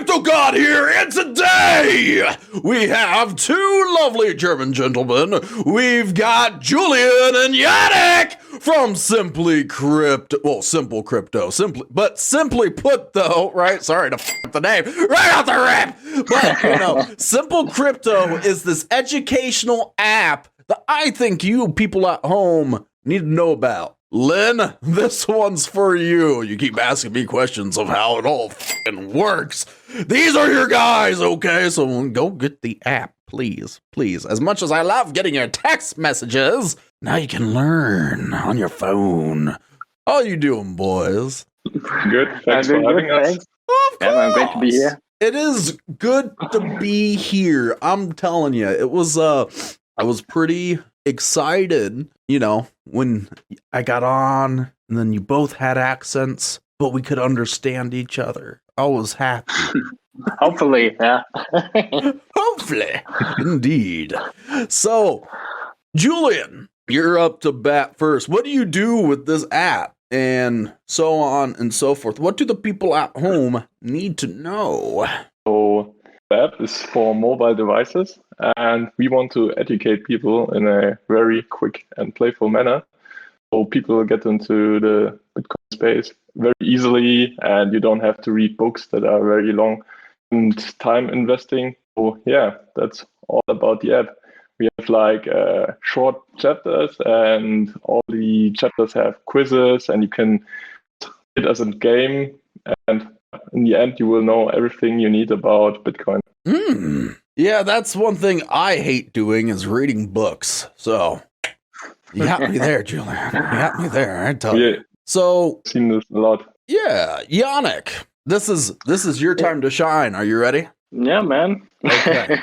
Crypto God here, and today we have two lovely German gentlemen. We've got Julian and Yannick from Simply Crypto. Well, Simple Crypto, simply put though, right? Sorry to f the name right off the rip. But Simple Crypto is this educational app that I think you people at home need to know about. Lynn, this one's for you. You keep asking me questions of how it all f***ing works. These are your guys, okay? So go get the app, please. Please. As much as I love getting your text messages, now you can learn on your phone. How you doing, boys? Good. Thanks for having us. Thanks. Of course. I'm great to be here. It is good to be here. I'm telling you, it was, I was pretty excited, when I got on and then you both had accents, but we could understand each other. I was happy. Hopefully, yeah. Hopefully. Indeed. So, Julian, you're up to bat first. What do you do with this app? And so on and so forth. What do the people at home need to know? So the app is for mobile devices, and we want to educate people in a very quick and playful manner. So people get into the Bitcoin space very easily, and you don't have to read books that are very long and time investing. So yeah, that's all about the app. We have short chapters, and all the chapters have quizzes, and you can it as a game, and in the end you will know everything you need about Bitcoin. Yeah, that's one thing I hate doing is reading books. So you got me there, Julian. You got me there, I tell you. So I've seen this a lot. Yeah, Yannick, this is your time to shine. Are you ready? Yeah, man. Okay.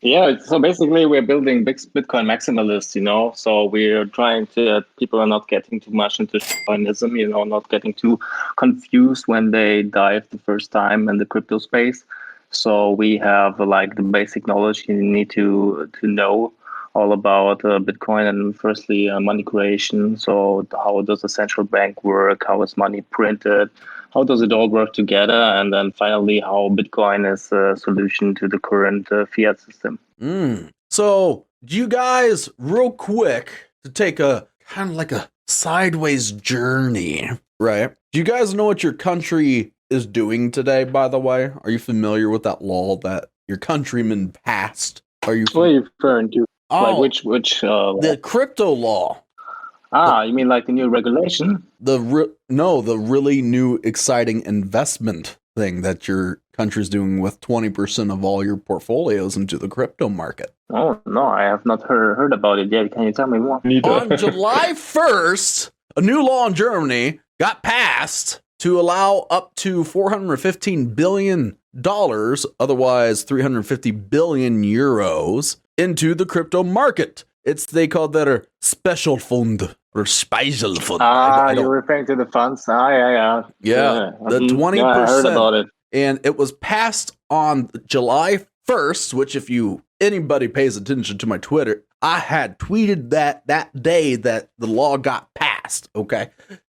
Yeah, so basically we're building big Bitcoin maximalists, so we're trying to, people are not getting too much into Bitcoinism, not getting too confused when they dive the first time in the crypto space. So we have the basic knowledge you need to know all about Bitcoin, and firstly money creation. So how does a central bank work? How is money printed? How does it all work together? And then finally, how Bitcoin is a solution to the current fiat system. So do you guys, real quick, to take a kind of like a sideways journey, right? Do you guys know what your country is doing today, by the way? Are you familiar with that law that your countrymen passed? What are you referring to? Oh, which the crypto law. You mean like the new regulation? The really new exciting investment thing that your country's doing with 20% of all your portfolios into the crypto market. Oh, no, I have not heard about it yet. Can you tell me more? On July 1st, a new law in Germany got passed to allow up to $415 billion, otherwise 350 billion euros, into the crypto market. They call that a special fund or Speiselfund. You're referring to the funds? Yeah. Yeah, the 20%. Yeah, I heard about it. And it was passed on July 1st, which if anybody pays attention to my Twitter, I had tweeted that day that the law got passed, okay?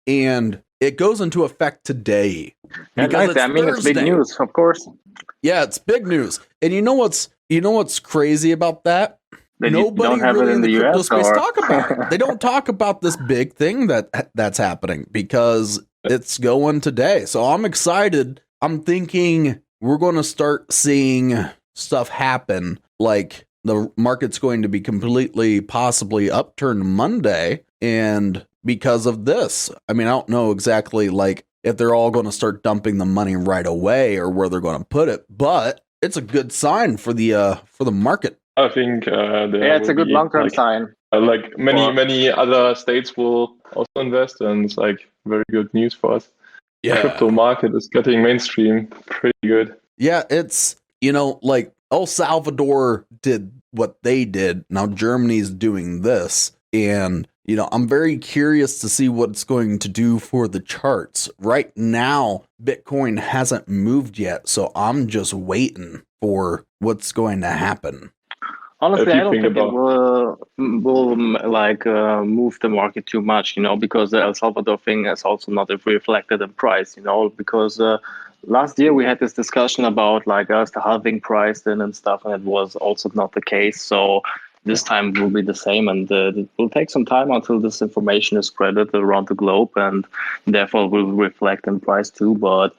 And it goes into effect today. It's big news, of course. Yeah, it's big news. And you know what's crazy about that? Nobody really in the crypto space talk about it. They don't talk about this big thing that's happening because it's going today. So I'm excited. I'm thinking we're going to start seeing stuff happen. Like the market's going to be completely possibly upturned Monday. And because of this, I don't know exactly if they're all going to start dumping the money right away or where they're going to put it, but it's a good sign for the market. I think it's a good long-term sign. Many other states will also invest, and it's very good news for us. Yeah, the crypto market is getting mainstream pretty good. Yeah, it's El Salvador did what they did. Now Germany's doing this, and I'm very curious to see what it's going to do for the charts. Right now, Bitcoin hasn't moved yet, so I'm just waiting for what's going to happen. Honestly, I don't think it will move the market too much, because the El Salvador thing is also not reflected in price, because last year we had this discussion about like us the halving price then and stuff, and it was also not the case. So this time will be the same, and it will take some time until this information is spreaded around the globe, and therefore will reflect in price too. But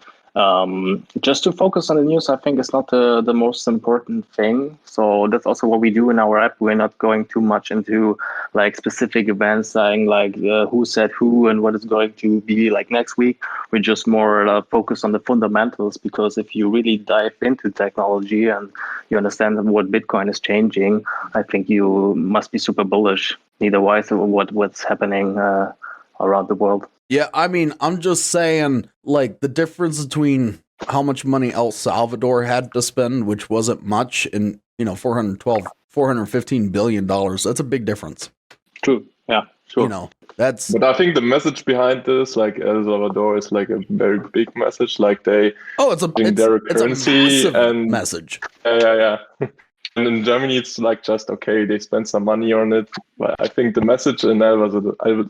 just to focus on the news, I think is not the most important thing. So that's also what we do in our app. We're not going too much into like specific events, saying like who said who and what is going to be like next week. We just more focus on the fundamentals, because if you really dive into technology and you understand what Bitcoin is changing, I think you must be super bullish, either wise of what's happening around the world. Yeah, I mean, I'm just saying, like, the difference between how much money El Salvador had to spend, which wasn't much, and, $415 billion, that's a big difference. True. Yeah, sure. That's... But I think the message behind this, like El Salvador, is like a very big message. Like they it's a currency and message. Yeah. And in Germany, it's like just okay, they spend some money on it. But I think the message in El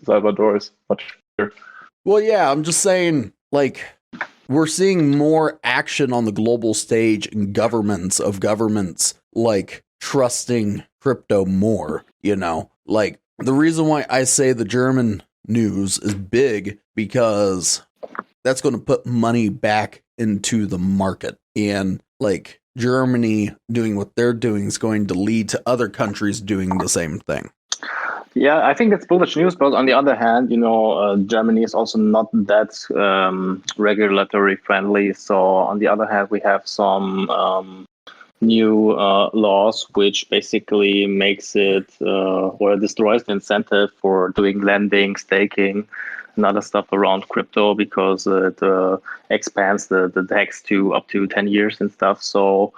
Salvador is much bigger. Well, yeah, I'm just saying, like, we're seeing more action on the global stage in governments, like, trusting crypto more, Like, the reason why I say the German news is big, because that's going to put money back into the market. And, like, Germany doing what they're doing is going to lead to other countries doing the same thing. Yeah, I think it's bullish news, but on the other hand, Germany is also not that regulatory friendly. So on the other hand, we have some new laws which basically makes it or destroys the incentive for doing lending, staking, and other stuff around crypto, because it expands the tax to up to 10 years and stuff. So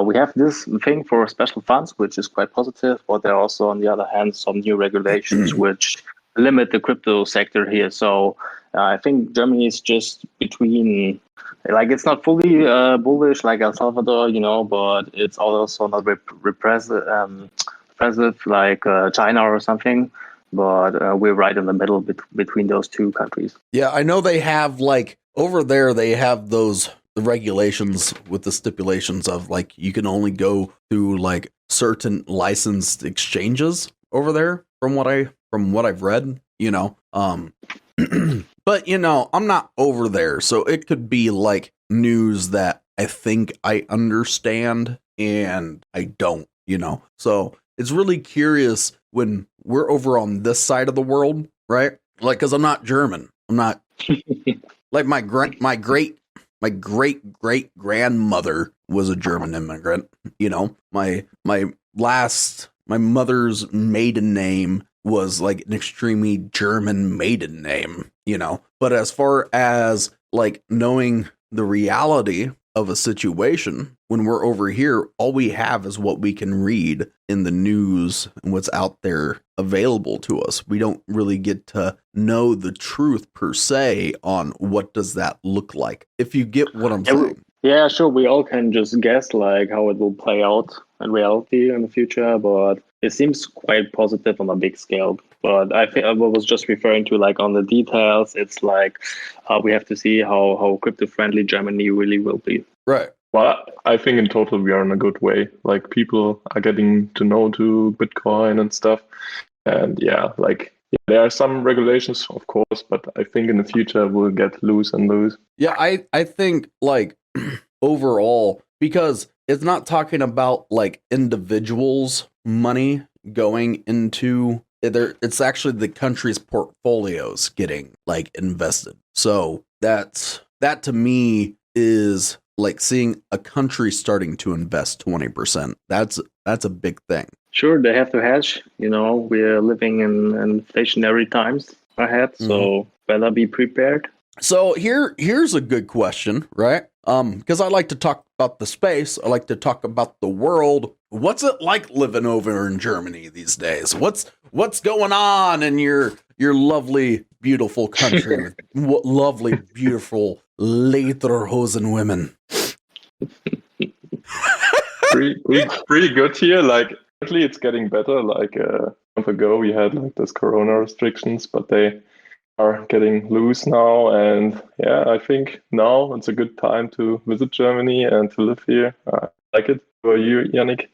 we have this thing for special funds, which is quite positive, but there are also, on the other hand, some new regulations which limit the crypto sector here. So I think Germany is just between, like, it's not fully bullish like El Salvador, but it's also not repressive like China or something. But we're right in the middle between those two countries. Yeah, I know they have, like, over there, they have the regulations with the stipulations of, like, you can only go through, like, certain licensed exchanges over there, from what I've read, But, I'm not over there, so it could be, like, news that I think I understand and I don't, So it's really curious when we're over on this side of the world, right? Like, because I'm not German. I'm not, like, my great grandmother was a German immigrant, my mother's maiden name was like an extremely German maiden name, but as far as, like, knowing the reality of a situation, when we're over here, all we have is what we can read in the news and what's out there available to us. We don't really get to know the truth per se on what does that look like, if you get what I'm saying. Yeah, sure. We all can just guess like how it will play out in reality in the future, but it seems quite positive on a big scale. But I think I was just referring to, like, on the details, it's like we have to see how crypto-friendly Germany really will be. Right. Well, I think in total we are in a good way. Like, people are getting to know to Bitcoin and stuff. And there are some regulations, of course, but I think in the future we'll get loose and loose. Yeah, I think, like, overall, because it's not talking about, like, individuals' money going into it's actually the country's portfolios getting, like, invested. So that to me is like seeing a country starting to invest 20%. That's a big thing. Sure, they have to hedge. We're living in inflationary times ahead, so better be prepared. So here's a good question, right? Because I like to talk about the space. I like to talk about the world. What's it like living over in Germany these days? What's going on in your lovely, beautiful country with lovely, beautiful lederhosen women? pretty good here. Like, currently it's getting better. Like a month ago we had like this corona restrictions, but they are getting loose now, and yeah, I think now it's a good time to visit Germany and to live here. I like it. For you, Yannick?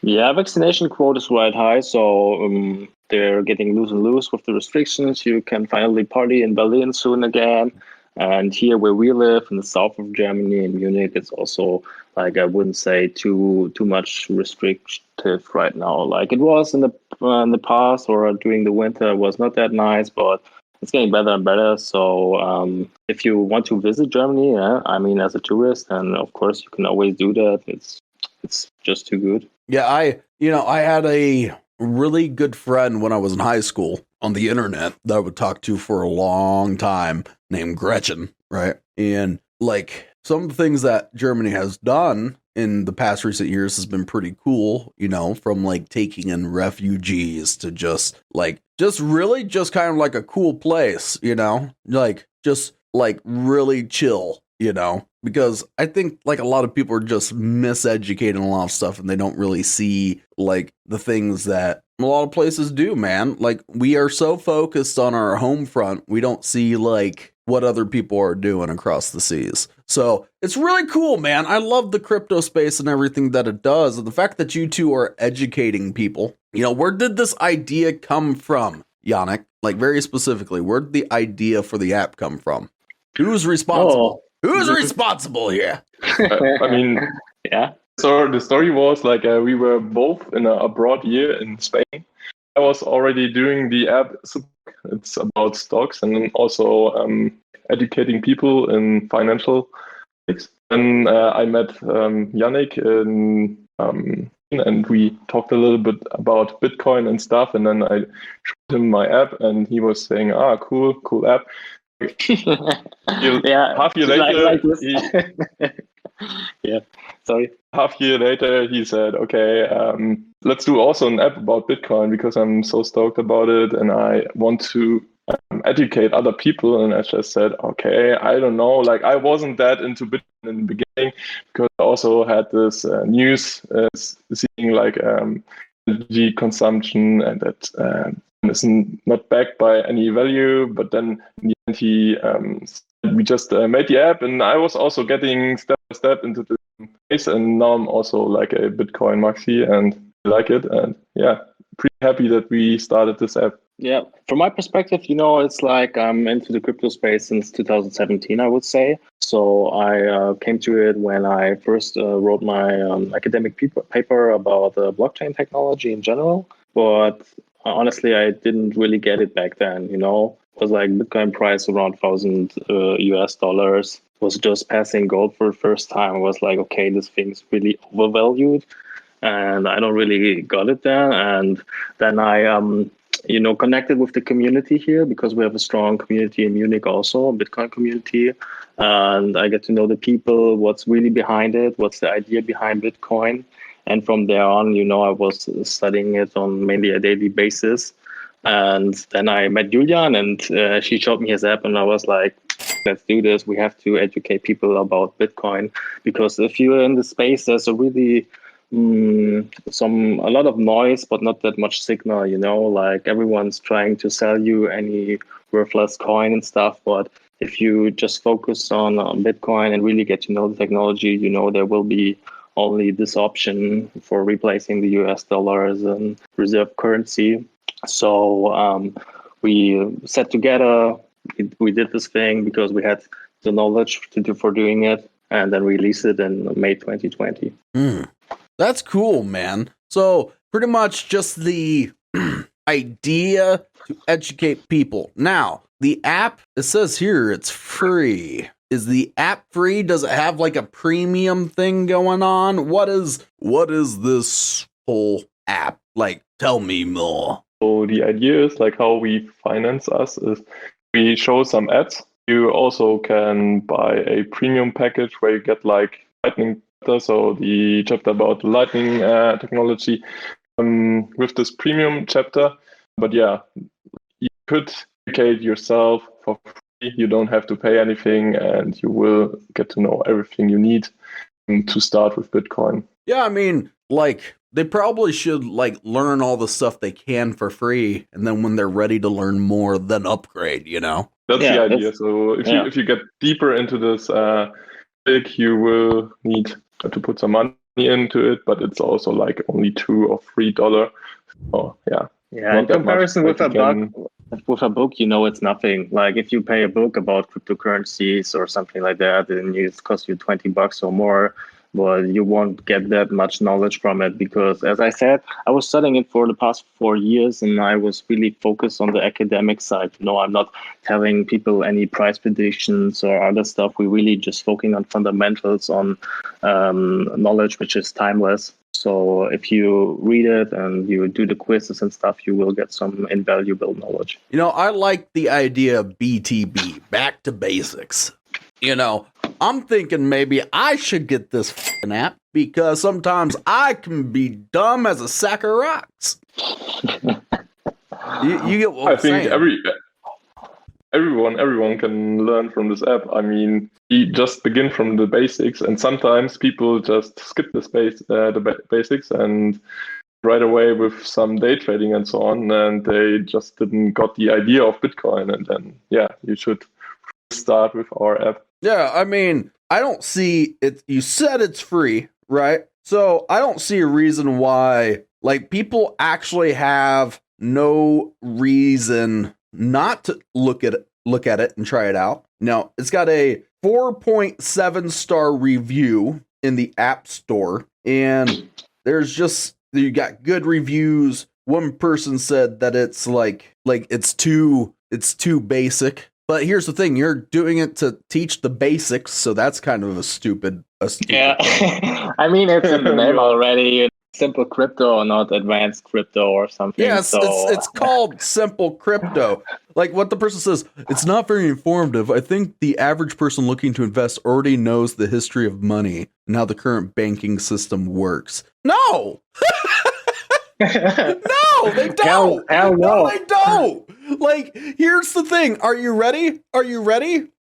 Yeah, vaccination quote is quite high, so they're getting loose and loose with the restrictions. You can finally party in Berlin soon again. And here where we live in the south of Germany, in Munich, it's also like I wouldn't say too much restrictive right now. Like it was in the past or during the winter, it was not that nice, but it's getting better and better. So if you want to visit Germany, yeah, I mean, as a tourist, and of course you can always do that. It's just too good. Yeah, I had a really good friend when I was in high school on the internet that I would talk to for a long time named Gretchen, right? And like some of the things that Germany has done in the past recent years has been pretty cool, from like taking in refugees to just really just kind of like a cool place, like just like really chill, because I think like a lot of people are just miseducating a lot of stuff and they don't really see like the things that a lot of places do, man. Like we are so focused on our home front, we don't see like what other people are doing across the seas. So it's really cool, man. I love the crypto space and everything that it does. And the fact that you two are educating people, where did this idea come from, Yannick? Like very specifically, where did the idea for the app come from? Who's responsible? Who's responsible here? I mean, yeah. So the story was like we were both in a abroad year in Spain. I was already doing the app. It's about stocks and then also educating people in financial things. Then I met Yannick and we talked a little bit about Bitcoin and stuff. And then I showed him my app and he was saying, cool app. Yeah, half year later, yeah, sorry. Half year later, he said, "Okay, let's do also an app about Bitcoin because I'm so stoked about it and I want to educate other people." And I just said, "Okay, I don't know. Like I wasn't that into Bitcoin in the beginning because I also had this news seeing like energy consumption and that." Is not backed by any value, but then in the end we just made the app and I was also getting step by step into the space and now I'm also like a Bitcoin maxi and I like it and yeah, pretty happy that we started this app. Yeah, from my perspective, it's like I'm into the crypto space since 2017, I would say. So I came to it when I first wrote my academic paper about blockchain technology in general, but honestly, I didn't really get it back then, It was like Bitcoin price around $1,000 US. It was just passing gold for the first time. I was like, okay, this thing's really overvalued and I don't really got it then. And then I, connected with the community here because we have a strong community in Munich also, a Bitcoin community. And I get to know the people, what's really behind it, what's the idea behind Bitcoin. And from there on, I was studying it on mainly a daily basis. And then I met Julian and she showed me his app and I was like, let's do this. We have to educate people about Bitcoin because if you're in the space, there's a really a lot of noise, but not that much signal, like everyone's trying to sell you any worthless coin and stuff. But if you just focus on Bitcoin and really get to know the technology, there will be only this option for replacing the US dollar as a reserve currency. So we sat together, we did this thing because we had the knowledge for doing it and then released it in May 2020. That's cool, man. So pretty much just the idea to educate people. Now, the app, it says here it's free. Is the app free? Does it have like a premium thing going on? What is this whole app? Like, tell me more. So the idea is like how we finance us is we show some ads. You also can buy a premium package where you get like Lightning, so the chapter about Lightning technology with this premium chapter. But yeah, you could educate yourself for free. You don't have to pay anything and you will get to know everything you need to start with Bitcoin. Yeah, I mean, like they probably should like learn all the stuff they can for free, and then when they're ready to learn more, then upgrade. That's Yeah, the idea. So if you get deeper into this you will need to put some money into it, but it's also like only $2 or $3. Oh yeah. Yeah, in comparison with a book, it's nothing. Like if you pay a book about cryptocurrencies or something like that, and it costs you $20 or more, well, you won't get that much knowledge from it because, as I said, I was studying it for the past 4 years, and I was really focused on the academic side. I'm not telling people any price predictions or other stuff. We're really just focusing on fundamentals, on knowledge which is timeless. So if you read it and you do the quizzes and stuff, you will get some invaluable knowledge. I like the idea of BTB, back to basics. I'm thinking maybe I should get this f***ing app because sometimes I can be dumb as a sack of rocks. You get what I'm saying? I think everyone can learn from this app. I mean, you just begin from the basics, and sometimes people just skip the basics and right away with some day trading and so on, and they just didn't got the idea of Bitcoin. And then, you should start with our app. Yeah, I mean, I don't see it. You said it's free, right? So I don't see a reason why, like, people actually have no reason not to look at it and try it out. Now, it's got a 4.7 star review in the App Store, and you got good reviews. One person said that it's like it's too basic. But here's the thing, you're doing it to teach the basics, so that's kind of a stupid yeah. I mean, it's in the name already. Simple crypto or not advanced crypto or something. Yes, it's called simple crypto. Like what the person says, it's not very informative. I think the average person looking to invest already knows the history of money and how the current banking system works. No! No, they don't. Hell no. No, they don't. Like, here's the thing. Are you ready?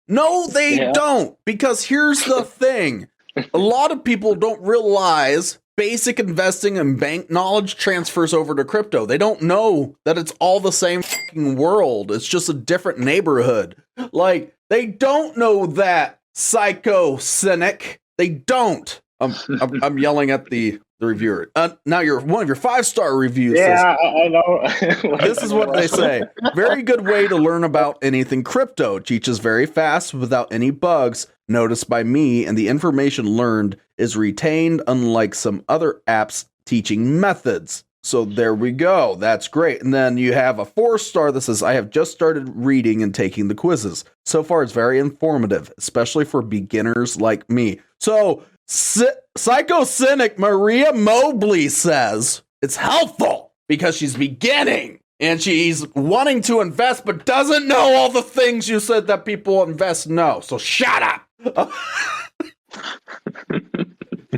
No, they don't. Because here's the thing. A lot of people don't realize basic investing and bank knowledge transfers over to crypto. They don't know that it's all the same fucking world. It's just a different neighborhood. Like, they don't know that, psycho cynic. They don't. I'm yelling at the reviewer. Now one of your 5-star reviews says, I know. This is what they say. Very good way to learn about anything crypto. Teaches very fast without any bugs noticed by me, and the information learned is retained, unlike some other apps teaching methods. So there we go. That's great. And then you have a 4-star that says, I have just started reading and taking the quizzes. So far, it's very informative, especially for beginners like me. So Psycho Cynic Maria Mobley says it's helpful because she's beginning and she's wanting to invest but doesn't know all the things you said that people invest know. So shut up.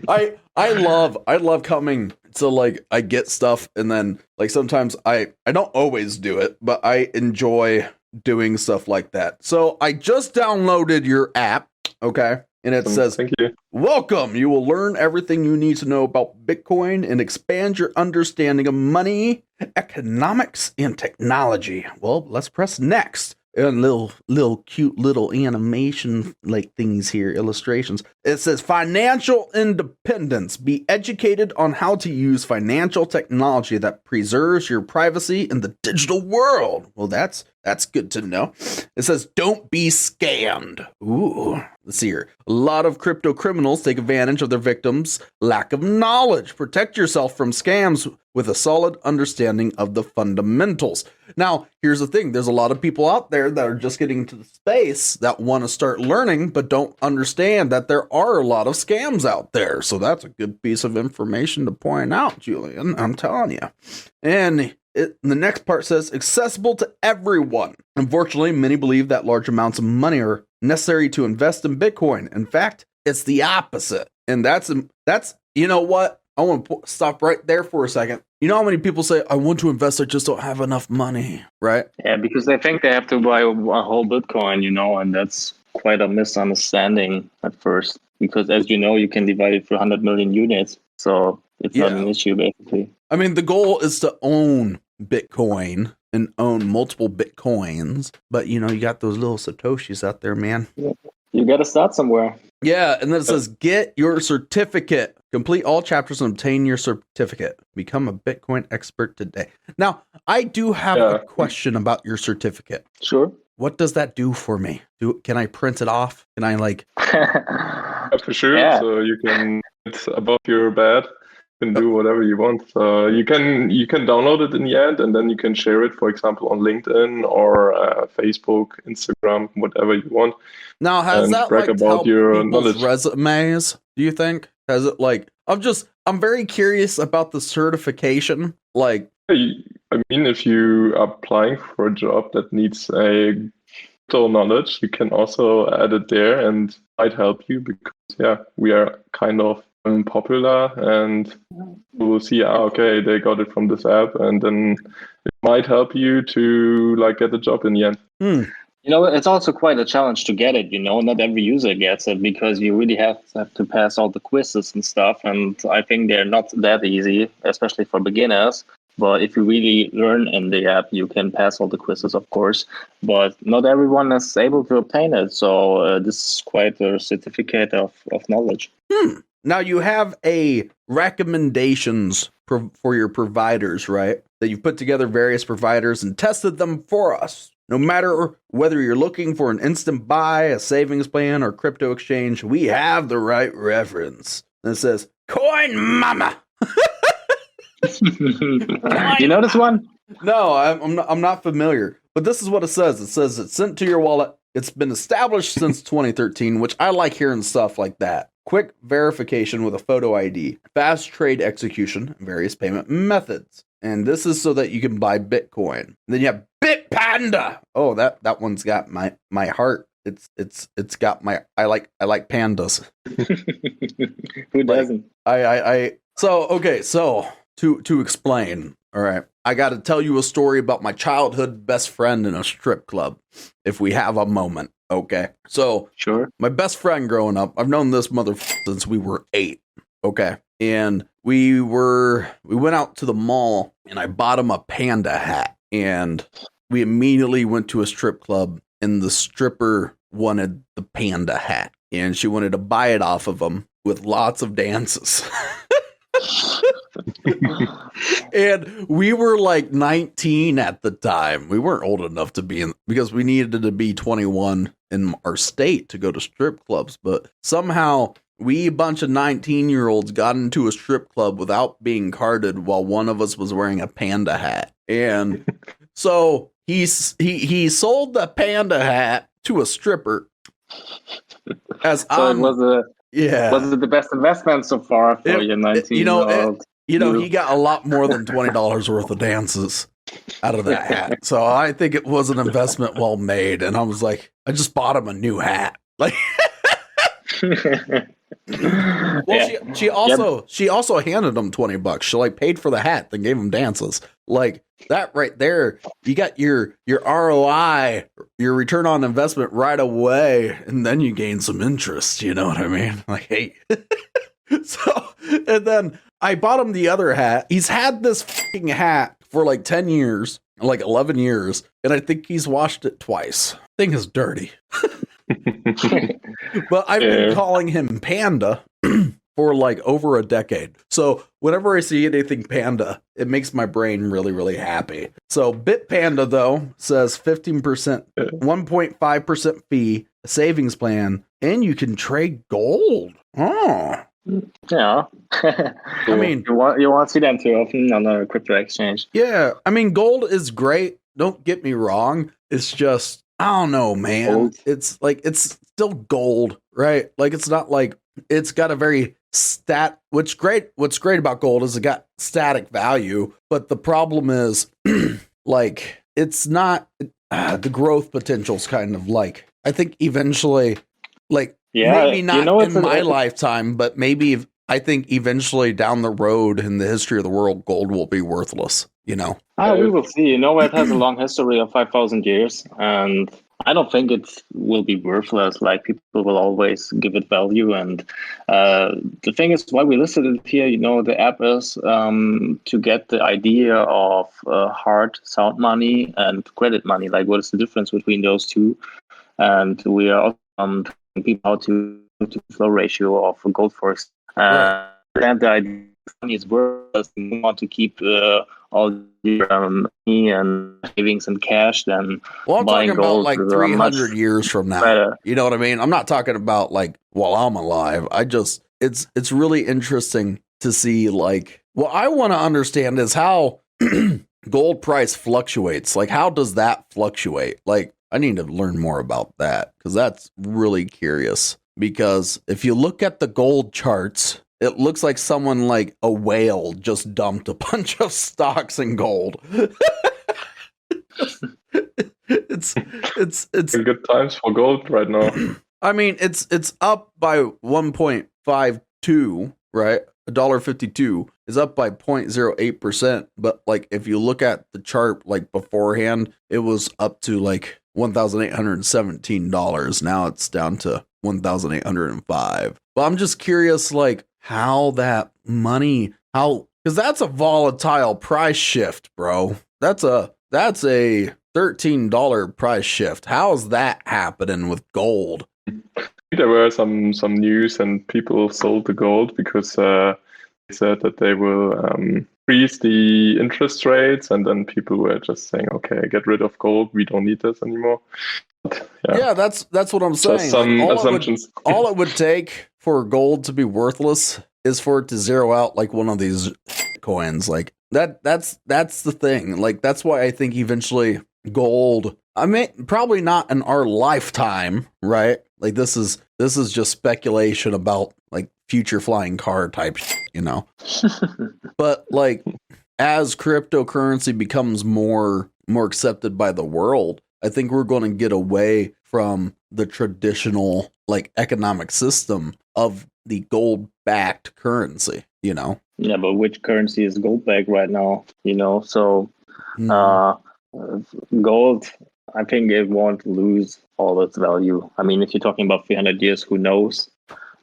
I love coming to, like, I get stuff and then, like, sometimes I don't always do it, but I enjoy doing stuff like that. So I just downloaded your app, okay? And it says, thank you. Welcome. You will learn everything you need to know about Bitcoin and expand your understanding of money, economics, and technology. Well, let's press next. And little cute little animation like things here, illustrations. It says financial independence. Be educated on how to use financial technology that preserves your privacy in the digital world. Well, that's good to know. It says don't be scammed. Ooh, let's see here. A lot of crypto criminals take advantage of their victims' lack of knowledge. Protect yourself from scams with a solid understanding of the fundamentals. Now, here's the thing. There's a lot of people out there that are just getting into the space that want to start learning, but don't understand that there are a lot of scams out there. So that's a good piece of information to point out, Julian. I'm telling you. And the next part says accessible to everyone. Unfortunately, many believe that large amounts of money are necessary to invest in Bitcoin. In fact, it's the opposite. And that's you know what? I want to stop right there for a second. You know how many people say, I want to invest, I just don't have enough money, right? Yeah, because they think they have to buy a whole Bitcoin, and that's quite a misunderstanding at first. Because as you know, you can divide it for 100 million units. So It's not an issue, basically. I mean, the goal is to own Bitcoin and own multiple Bitcoins, but you got those little Satoshis out there, man. You got to start somewhere. Yeah, and then it says, get your certificate. Complete all chapters and obtain your certificate. Become a Bitcoin expert today. Now, I do have a question about your certificate. Sure. What does that do for me? Can I print it off? Can I For sure. Yeah. So you can, it's above your bed. You can do whatever you want. You can download it in the end, and then you can share it, for example, on LinkedIn or Facebook, Instagram, whatever you want. Now, has that helped your people's knowledge resumes? Do you think? Has it I'm very curious about the certification. I mean, if you are applying for a job that needs a crypto knowledge, you can also add it there, and it might help you because we are kind of popular, and you will see, okay, they got it from this app, and then it might help you to get a job in the end. It's also quite a challenge to get it. Not every user gets it because you really have to pass all the quizzes and stuff, and I think they're not that easy, especially for beginners. But if you really learn in the app, you can pass all the quizzes, of course. But not everyone is able to obtain it. So this is quite a certificate of knowledge. Now you have a recommendations for your providers, right? That you've put together various providers and tested them for us. No matter whether you're looking for an instant buy, a savings plan, or crypto exchange, we have the right reference. And it says, Coin Mama. You know this one? No, I'm not familiar. But this is what it says. It says it's sent to your wallet. It's been established since 2013, which I like hearing stuff like that. Quick verification with a photo ID, fast trade execution, various payment methods. And this is so that you can buy Bitcoin. And then you have Bitpanda. Oh, that one's got my heart. It's got my I like pandas. Who doesn't? So to explain, all right, I got to tell you a story about my childhood best friend in a strip club, if we have a moment. Okay, so sure. My best friend growing up, I've known this mother since we were 8. Okay, and we went out to the mall, and I bought him a panda hat, and we immediately went to a strip club, and the stripper wanted the panda hat, and she wanted to buy it off of him with lots of dances. And we were 19 at the time. We weren't old enough to be in, because we needed to be 21 in our state to go to strip clubs. But somehow we, a bunch of 19-year-olds, got into a strip club without being carded while one of us was wearing a panda hat. And so he sold the panda hat to a stripper. Was it the best investment so far for your 19-year-old? He got a lot more than $20 worth of dances out of that hat. So I think it was an investment well made. And I was like, I just bought him a new hat. She also handed him $20. She paid for the hat, then gave him dances. That right there, you got your ROI, your return on investment right away, and then you gain some interest. You know what I mean? Hey. And then I bought him the other hat. He's had this fucking hat for 10 years, 11 years, and I think he's washed it twice. Thing is dirty. But I've been calling him Panda for over a decade. So whenever I see anything panda, it makes my brain really, really happy. So Bitpanda, though, says 15%, 1.5% fee, a savings plan, and you can trade gold. Oh. Yeah. I mean, you won't see them too often on a crypto exchange. Yeah. I mean, gold is great. Don't get me wrong. It's just, I don't know, man. Gold. It's it's still gold, right? It's not it's got a very what's great about gold is it got static value, but the problem is it's not the growth potential's kind of I think eventually maybe not in my lifetime, but maybe I think eventually down the road in the history of the world, gold will be worthless, we will see. It has a long history of 5,000 years, and I don't think it will be worthless. Like people will always give it value, and the thing is, why we listed it here. The app is to get the idea of hard sound money and credit money. Like, what is the difference between those two? And we are telling people how to flow ratio of gold, for example. Right. And the idea money is worthless. You want to keep all your money and savings and cash, then Well, I'm buying talking about gold like is 300 years from now. better. You know what I mean? I'm not talking about like while I'm alive. It's really interesting to see, like, what I want to understand is how gold price fluctuates. Like, how does that fluctuate? Like, I need to learn more about that because that's really curious. Because if you look at the gold charts, it looks like someone like a whale just dumped a bunch of stocks in gold. it's good times for gold right now. I mean, it's up by 1.52, right? $1.52 is up by 0.08%. But like, if you look at the chart, like beforehand, it was up to like $1,817. Now it's down to $1,805. But I'm just curious, like, how that money, because that's a volatile price shift, bro. That's a $13 price shift. How's that happening with gold? There were some news and people sold the gold because they said that they will increase the interest rates, and then people were just saying, okay, get rid of gold, we don't need this anymore. But, yeah, that's what I'm saying. just some Like, assumptions. All it would take for gold to be worthless is for it to zero out like one of these coins. Like that's the thing. Like, that's why I think eventually gold, I mean, probably not in our lifetime, right? Like, this is just speculation about like future flying car type, But like, as cryptocurrency becomes more accepted by the world, I think we're going to get away from the traditional like economic system of the gold backed currency, Yeah, but which currency is gold backed right now? So gold, I think it won't lose all its value. I mean, if you're talking about 300 years, who knows?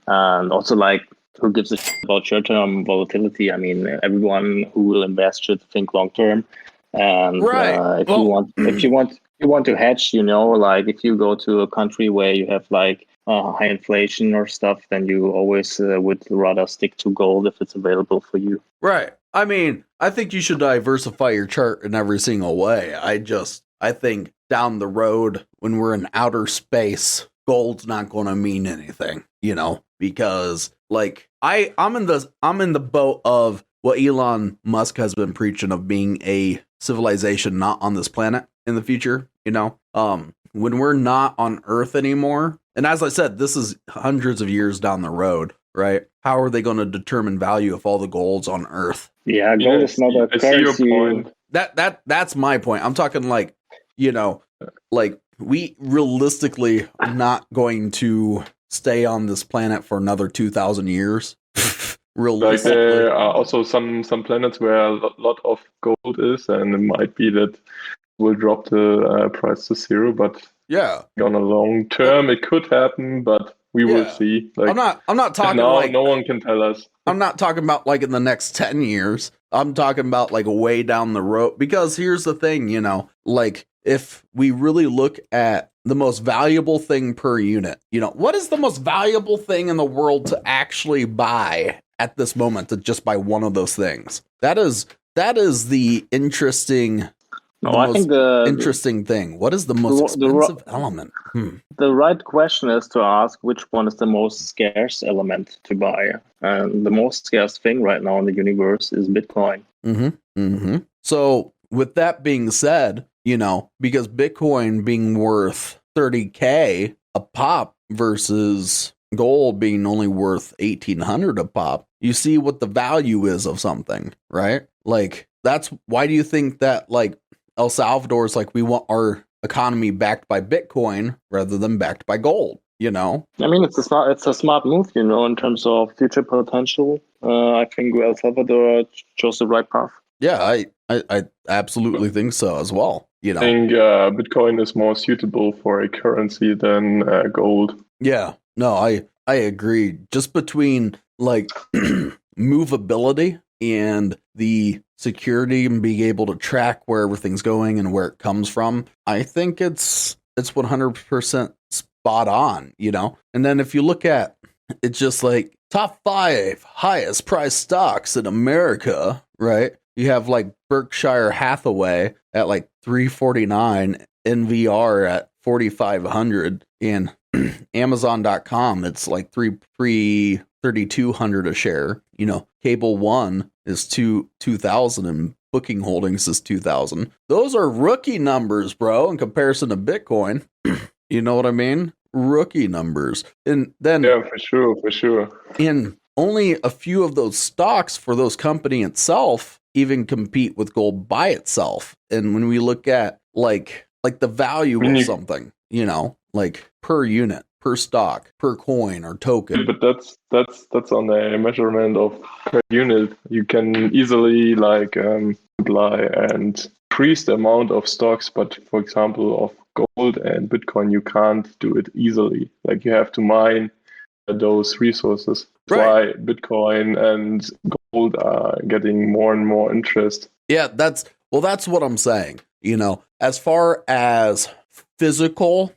And also, like, who gives a shit about short-term volatility? I mean, everyone who will invest should think long-term. And Right. if you want to hedge, like if you go to a country where you have like high inflation or stuff, then you always would rather stick to gold if it's available for you. Right. I mean, I think you should diversify your chart in every single way. I think down the road when we're in outer space, gold's not going to mean anything, because like I'm in the boat of what Elon Musk has been preaching of being a civilization not on this planet in the future, when we're not on Earth anymore. And as I said, this is hundreds of years down the road, right? How are they going to determine value if all the gold's on Earth? Yeah, gold is not a currency. I see your point. That's my point. I'm talking like, like we realistically are not going to stay on this planet for another 2,000 years. Like there are also some planets where a lot of gold is, and it might be that will drop the price to zero. But yeah, on a long term, it could happen, but we will see. Like, I'm not talking now, like no one can tell us. I'm not talking about like in the next 10 years. I'm talking about like way down the road. Because here's the thing, like if we really look at the most valuable thing per unit, what is the most valuable thing in the world to actually buy at this moment, to just buy one of those things? That is the interesting. I think the interesting thing. What is the most expensive element? The right question is to ask which one is the most scarce element to buy. And the most scarce thing right now in the universe is Bitcoin. So with that being said, because Bitcoin being worth 30K a pop versus gold being only worth 1,800 a pop, you see what the value is of something, right? Like, that's why do you think that like El Salvador is like, we want our economy backed by Bitcoin rather than backed by gold, I mean, it's a smart move, in terms of future potential. I think El Salvador chose the right path. Yeah, I absolutely think so as well. you know. I think Bitcoin is more suitable for a currency than gold. Yeah, no, I agree. Just between like movability and the security and being able to track where everything's going and where it comes from, I think it's 100% spot on, you know. And then if you look at it's just like top 5 highest priced stocks in America, right? You have like Berkshire Hathaway at like 349, NVR at 4,500, and Amazon.com, it's like 3,200 a share. You know, Cable One is 2,000 and Booking Holdings is 2,000. Those are rookie numbers, bro, in comparison to Bitcoin. You know what I mean? Rookie numbers. And then Yeah, for sure. And only a few of those stocks for those company itself even compete with gold by itself. And when we look at like the value of something, you know, like per unit, per stock, per coin or token. But that's on a measurement of per unit. You can easily like multiply and increase the amount of stocks, but for example of gold and Bitcoin, you can't do it easily. Like you have to mine those resources. That's Right. why Bitcoin and gold are getting more and more interest. Yeah, that's what I'm saying. You know, as far as physical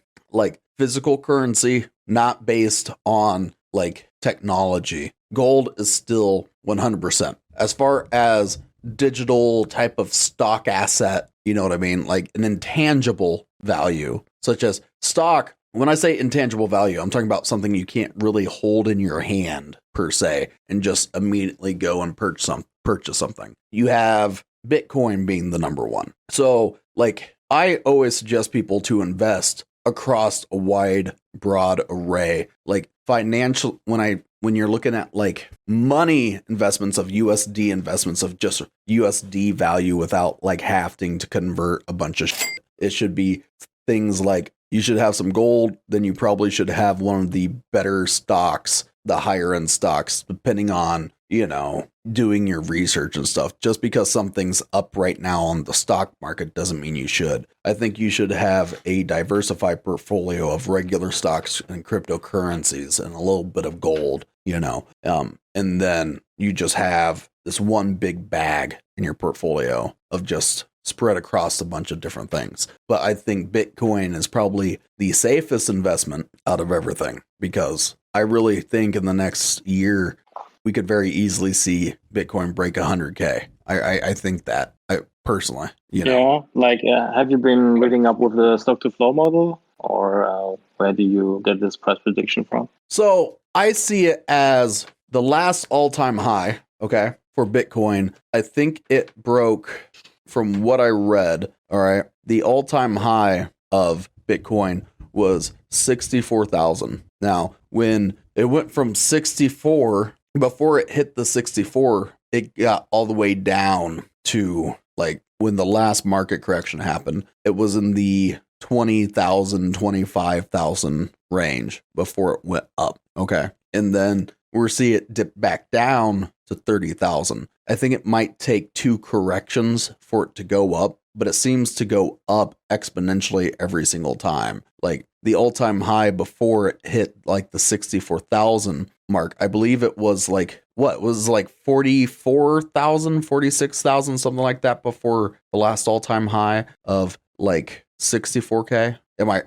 currency, not based on like technology, gold is still 100%. As far as digital type of stock asset, you know what I mean? Like an intangible value, such as stock. When I say intangible value, I'm talking about something you can't really hold in your hand per se and just immediately go and purchase something. You have Bitcoin being the number one. So like I always suggest people to invest across a wide, broad array, like financial, when you're looking at like money investments of USD investments of just USD value without like having to convert a bunch of shit. It should be things like you should have some gold, then you probably should have one of the better stocks, the higher end stocks, depending on, you know, doing your research and stuff. Just because something's up right now on the stock market doesn't mean you should. I think you should have a diversified portfolio of regular stocks and cryptocurrencies and a little bit of gold, you know, and then you just have this one big bag in your portfolio of just spread across a bunch of different things. But I think Bitcoin is probably the safest investment out of everything, because I really think in the next year we could very easily see Bitcoin break 100K. I think that, I personally, you know. Yeah, like have you been reading up with the stock to flow model, or where do you get this price prediction from? So I see it as the last all-time high, okay, for Bitcoin. I think it broke, from what I read, all right, the all-time high of Bitcoin was 64,000. Now, when it went from 64, before it hit the 64, it got all the way down to like when the last market correction happened, it was in the 20,000, 25,000 range before it went up. Okay. And then we'll see it dip back down to 30,000. I think it might take 2 corrections for it to go up, but it seems to go up exponentially every single time. Like the all-time high before it hit like the 64,000 mark, I believe it was like, what was like 44,000, 46,000, something like that before the last all-time high of like 64K. Am I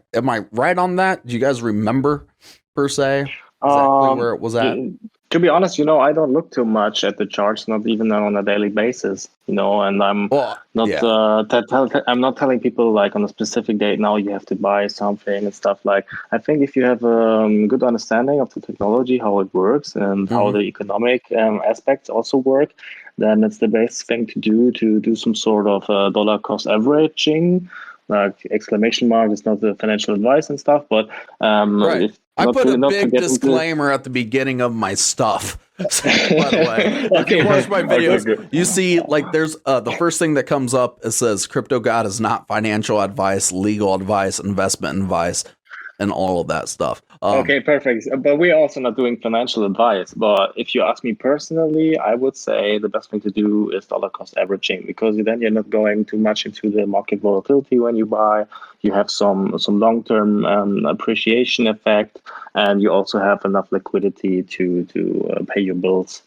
right on that? Do you guys remember per se exactly where it was at? To be honest, you know, I don't look too much at the charts, not even on a daily basis, you know, and I'm I'm not telling people like on a specific date, now you have to buy something and stuff. Like, I think if you have a good understanding of the technology, how it works and how the economic aspects also work, then it's the best thing to do some sort of dollar cost averaging. Like exclamation mark is not the financial advice and stuff, but right. I put a big disclaimer at the beginning of my stuff. By the way, if you watch my videos, you see like there's the first thing that comes up. It says, "Crypto God is not financial advice, legal advice, investment advice." and all of that stuff. Okay, perfect. But we're also not doing financial advice. But if you ask me personally, I would say the best thing to do is dollar cost averaging, because then you're not going too much into the market volatility when you buy. You have some long-term appreciation effect, and you also have enough liquidity to pay your bills.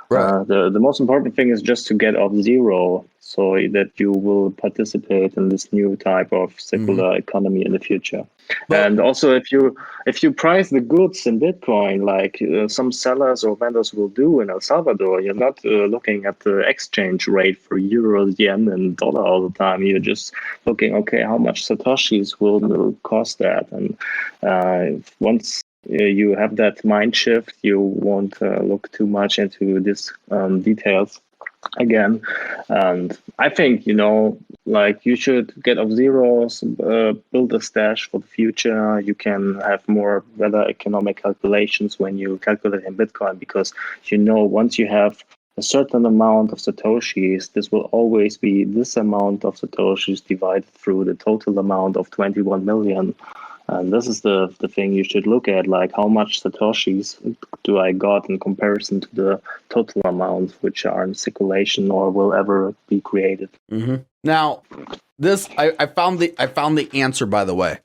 Right. The most important thing is just to get off zero, so that you will participate in this new type of circular economy in the future. But And also, if you price the goods in Bitcoin, like some sellers or vendors will do in El Salvador, you're not looking at the exchange rate for euros, yen, and dollar all the time. You're just looking, okay, how much satoshis will cost that, and once you have that mind shift, you won't look too much into these details again. And I think, like, you should get off zeros, build a stash for the future. You can have more better economic calculations when you calculate in Bitcoin, because once you have a certain amount of satoshis, this will always be this amount of satoshis divided through the total amount of 21 million. And this is the thing you should look at, like how much satoshis do I got in comparison to the total amount which are in circulation or will ever be created. Now, this I found the answer, by the way,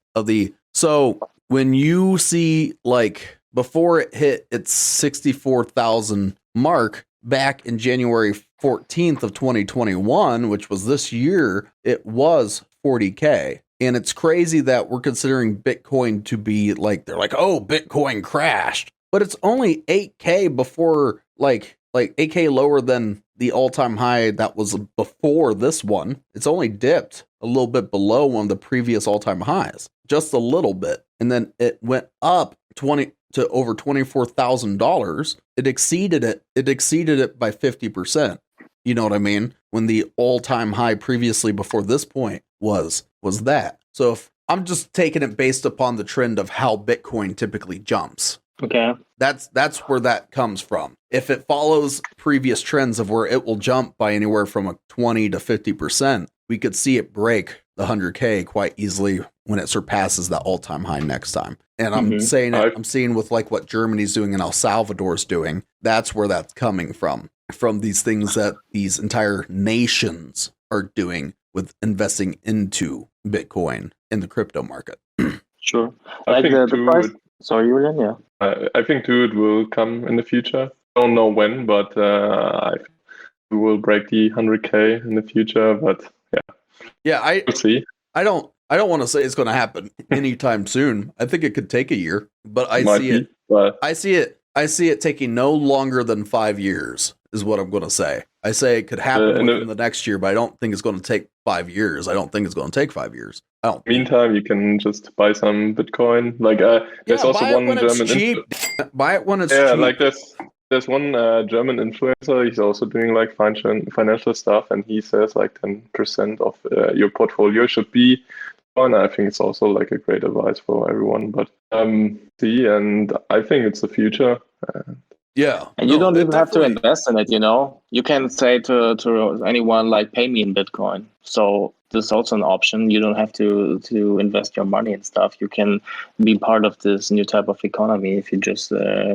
so when you see, like, before it hit its 64,000 mark back in January 14th of 2021, which was this year, it was 40K. And it's crazy that we're considering Bitcoin to be like, they're like, oh, Bitcoin crashed, but it's only 8K before, like 8K lower than the all-time high that was before this one. It's only dipped a little bit below one of the previous all-time highs, just a little bit. And then it went up to over $24,000. It exceeded it by 50%. You know what I mean? When the all-time high previously before this point was that. So if I'm just taking it based upon the trend of how Bitcoin typically jumps. Okay. That's where that comes from. If it follows previous trends of where it will jump by anywhere from a 20 to 50%, we could see it break the 100K quite easily when it surpasses that all-time high next time. And I'm I'm seeing with like what Germany's doing and El Salvador's doing, that's where that's coming from these things that these entire nations are doing with investing into Bitcoin in the crypto market. Sure. I think the price. Sorry, Julian. Yeah. I think too it will come in the future. Don't know when, but I think we will break the 100K in the future. But we'll see. I don't want to say it's going to happen anytime soon. I think it could take a year, but I see it taking no longer than 5 years is what I'm going to say. I say it could happen within the next year, but I don't think it's going to take 5 years. I don't think it's going to take 5 years. Meantime, you can just buy some Bitcoin. Like there's also one German cheap. Buy it when it's cheap. Yeah, like there's one German influencer. He's also doing like financial stuff, and he says like 10% of your portfolio should be. And I think it's also like a great advice for everyone. But see, and I think it's the future. Yeah. And you don't even have to invest in it, You can say to anyone, like, pay me in Bitcoin. So this is also an option. You don't have to invest your money and stuff. You can be part of this new type of economy if you're just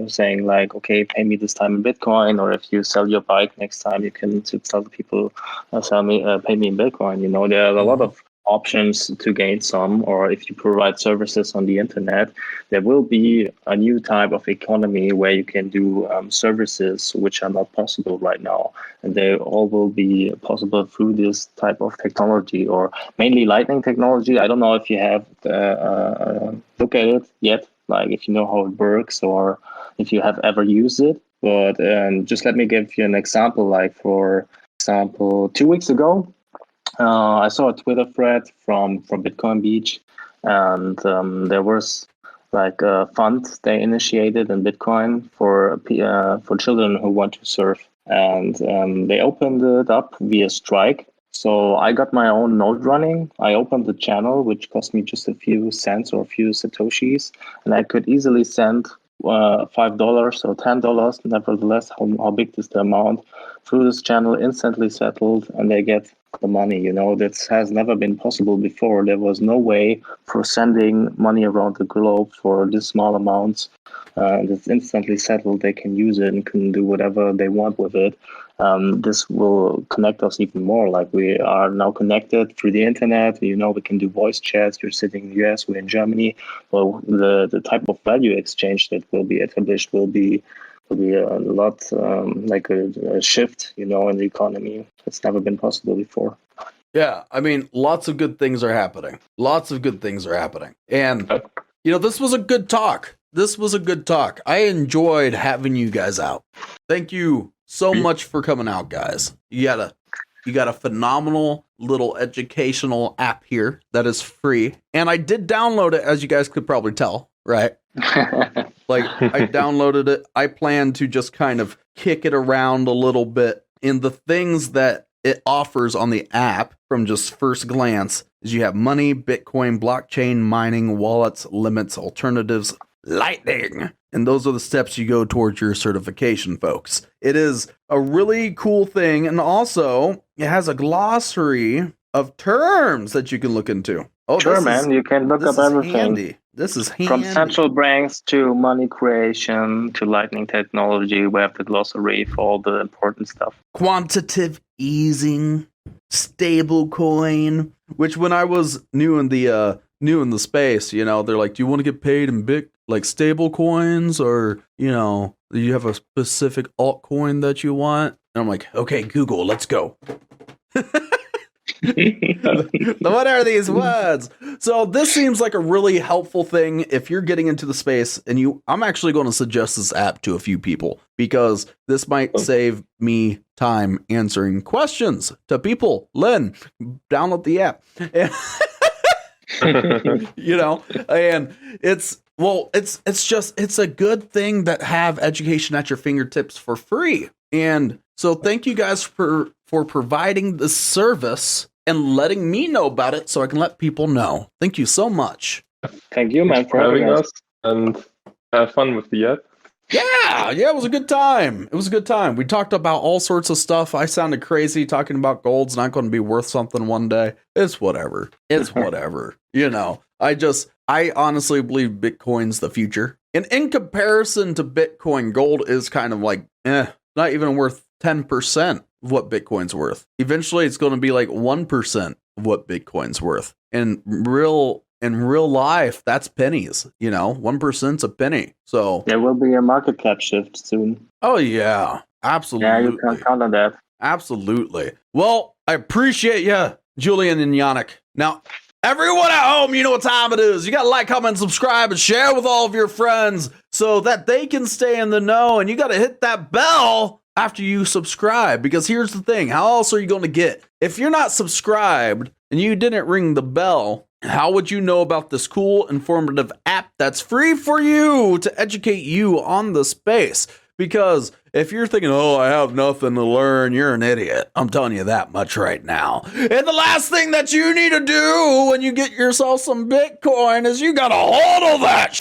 saying, like, okay, pay me this time in Bitcoin. Or if you sell your bike next time, you can tell the people, pay me in Bitcoin. There are a lot of options to gain some, or if you provide services on the internet, there will be a new type of economy where you can do services which are not possible right now, and they all will be possible through this type of technology, or mainly lightning technology. I don't know if you have looked at it yet, like if you know how it works or if you have ever used it, but just let me give you an example. Like, for example, 2 weeks ago, I saw a Twitter thread from Bitcoin Beach, and there was like a fund they initiated in Bitcoin for children who want to surf, and they opened it up via Strike. So I got my own node running. I opened the channel, which cost me just a few cents or a few satoshis, and I could easily send $5 or $10, nevertheless, how big is the amount, through this channel, instantly settled, and they get the money. You know, that has never been possible before. There was no way for sending money around the globe for this small amounts. And it's instantly settled. They can use it and can do whatever they want with it. This will connect us even more. Like, we are now connected through the internet. You know, we can do voice chats. You're sitting in the US, we're in Germany. Well, the type of value exchange that will be established will be a lot like a shift, you know, in the economy. It's never been possible before. Yeah, I mean, lots of good things are happening. Lots of good things are happening. And, you know, this was a good talk. This was a good talk. I enjoyed having you guys out. Thank you so much for coming out, guys. You got a phenomenal little educational app here that is free. And I did download it, as you guys could probably tell, right? Like, I downloaded it. I plan to just kind of kick it around a little bit. And the things that it offers on the app from just first glance is you have money, Bitcoin, blockchain, mining, wallets, limits, alternatives, Lightning. And those are the steps you go towards your certification, folks. It is a really cool thing. And also, it has a glossary of terms that you can look into. Oh, sure, man. You can look up everything. Handy. This is handy. From central banks to money creation to Lightning technology, we have the glossary for all the important stuff. Quantitative easing, stable coin, which when I was new in the space, you know, they're like, do you want to get paid in like stable coins, or, you know, do you have a specific altcoin that you want? And I'm like, okay, Google, let's go. What are these words? So this seems like a really helpful thing if you're getting into the space, and I'm actually going to suggest this app to a few people, because this might save me time answering questions to people. Lynn, download the app. You know, and it's a good thing that have education at your fingertips for free. And so thank you guys for providing the service and letting me know about it so I can let people know. Thank you so much. Thank you, man, for having us, and have fun with the app. Yeah, it was a good time. It was a good time. We talked about all sorts of stuff. I sounded crazy talking about gold's not going to be worth something one day. It's whatever. It's whatever. You know, I honestly believe Bitcoin's the future. And in comparison to Bitcoin, gold is kind of like, not even worth 10% of what Bitcoin's worth. Eventually, it's going to be like 1% of what Bitcoin's worth. In real life, that's pennies. You know, 1%'s a penny. So there will be a market cap shift soon. Oh yeah, absolutely. Yeah, you can count on that. Absolutely. Well, I appreciate you, Julian and Yannick. Now, everyone at home, you know what time it is. You got to like, comment, subscribe, and share with all of your friends so that they can stay in the know. And you got to hit that bell after you subscribe, because here's the thing. How else are you going to get? If you're not subscribed and you didn't ring the bell, how would you know about this cool, informative app that's free for you to educate you on the space? Because if you're thinking, oh, I have nothing to learn, you're an idiot. I'm telling you that much right now. And the last thing that you need to do when you get yourself some Bitcoin is you got to hodl that